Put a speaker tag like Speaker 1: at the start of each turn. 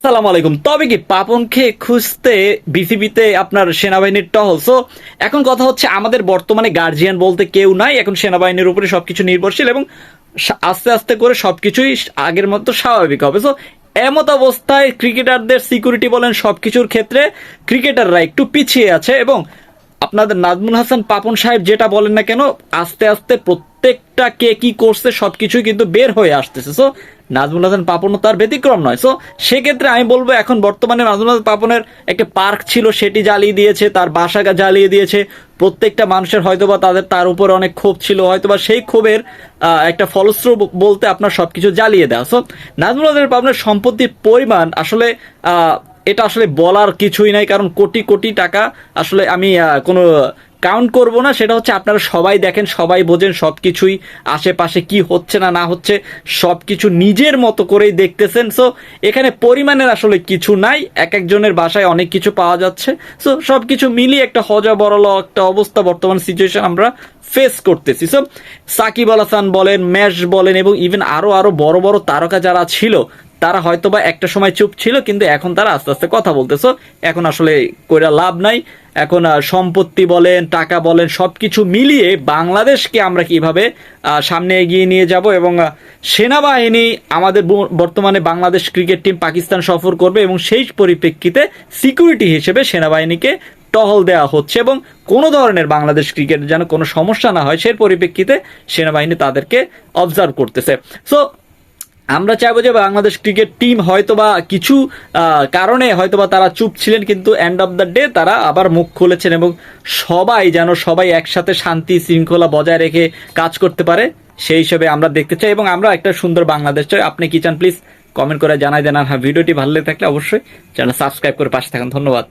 Speaker 1: সালাম আলাইকুম। তবে কি পাপনকে খুঁজতে বিসিবিতে আপনার সেনাবাহিনীর টহল। সো এখন কথা হচ্ছে আমাদের বর্তমানে গার্জিয়ান বলতে কেউ নাই, এখন সেনাবাহিনীর উপরে সবকিছু নির্ভরশীল এবং আস্তে আস্তে করে সবকিছুই আগের মতো স্বাভাবিক হবে। সো এমত অবস্থায় ক্রিকেটারদের সিকিউরিটি বলেন সবকিছুর ক্ষেত্রে ক্রিকেটাররা একটু পিছিয়ে আছে এবং আপনাদের নাজমুল হাসান পাপন সাহেব যেটা বলেন না কেন, আস্তে আস্তে প্রত্যেকটা কে কি করছে সবকিছুই কিন্তু বের হয়ে আসতেছে। সো নাজমুল হাসান পাপনও তার ব্যতিক্রম নয়। সো সেক্ষেত্রে আমি বলবো এখন বর্তমানে নাজমুল হাসান পাপনের একটা পার্ক ছিল সেটি জ্বালিয়ে দিয়েছে, তার বাসা জ্বালিয়ে দিয়েছে। প্রত্যেকটা মানুষের হয়তোবা তার উপরে অনেক ক্ষোভ ছিল, হয়তোবা সেই ক্ষোভের একটা ফলস্বরূপ বলতে আপনার সবকিছু জ্বালিয়ে দেওয়া। সো নাজমুল হাসান পাপনের সম্পত্তির পরিমাণ আসলে এটা আসলে বলার কিছুই নাই, কারণ কোটি কোটি টাকা আসলে আমি কোনো কাউন্ট করব না। সেটা হচ্ছে আপনারা সবাই দেখেন, সবাই বোঝেন সবকিছুই আশেপাশে কি হচ্ছে না না হচ্ছে সবকিছু নিজের মতো করেই দেখতেছেন। সো এখানে পরিমাণের আসলে কিছু নাই, এক একজনের বাসায় অনেক কিছু পাওয়া যাচ্ছে। সো সবকিছু মিলিয়ে একটা হজবরল একটা অবস্থা বর্তমান সিচুয়েশন আমরা ফেস করতেছি। সো সাকিব আল হাসান বলেন, ম্যাশ বলেন এবং ইভেন আরো আরো বড় বড় তারকা যারা ছিল তারা হয়তোবা একটা সময় চুপ ছিল, কিন্তু এখন তারা আস্তে আস্তে কথা বলতেছো। এখন আসলে কইরা লাভ নাই। এখন সম্পত্তি বলেন, টাকা বলেন, সবকিছু মিলিয়ে বাংলাদেশকে আমরা কিভাবে সামনে এগিয়ে নিয়ে যাব এবং সেনাবাহিনী আমাদের বর্তমানে বাংলাদেশ ক্রিকেট টিম পাকিস্তান সফর করবে এবং সেই পরিপ্রেক্ষিতে সিকিউরিটি হিসেবে সেনাবাহিনীকে টহল দেওয়া হচ্ছে এবং কোনো ধরনের বাংলাদেশ ক্রিকেট যেন কোনো সমস্যা না হয় সেই পরিপ্রেক্ষিতে সেনাবাহিনী তাদেরকে অবজার্ভ করতেছে। সো আমরা চাইবো যে বাংলাদেশ ক্রিকেট টিম হয়তোবা কিছু কারণে হয়তোবা তারা চুপ ছিলেন, কিন্তু এন্ড অফ দ্য ডে তারা আবার মুখ খুলেছেন এবং সবাই একসাথে শান্তি শৃঙ্খলা বজায় রেখে কাজ করতে পারে সেই হিসেবে আমরা দেখতে চাই এবং আমরা একটা সুন্দর বাংলাদেশ চাই। আপনি কি চান প্লিজ কমেন্ট করে জানাই দেন। আর হ্যাঁ, ভিডিওটি ভালো লেগে থাকলে অবশ্যই চ্যানেল সাবস্ক্রাইব করে পাশে থাকুন। ধন্যবাদ।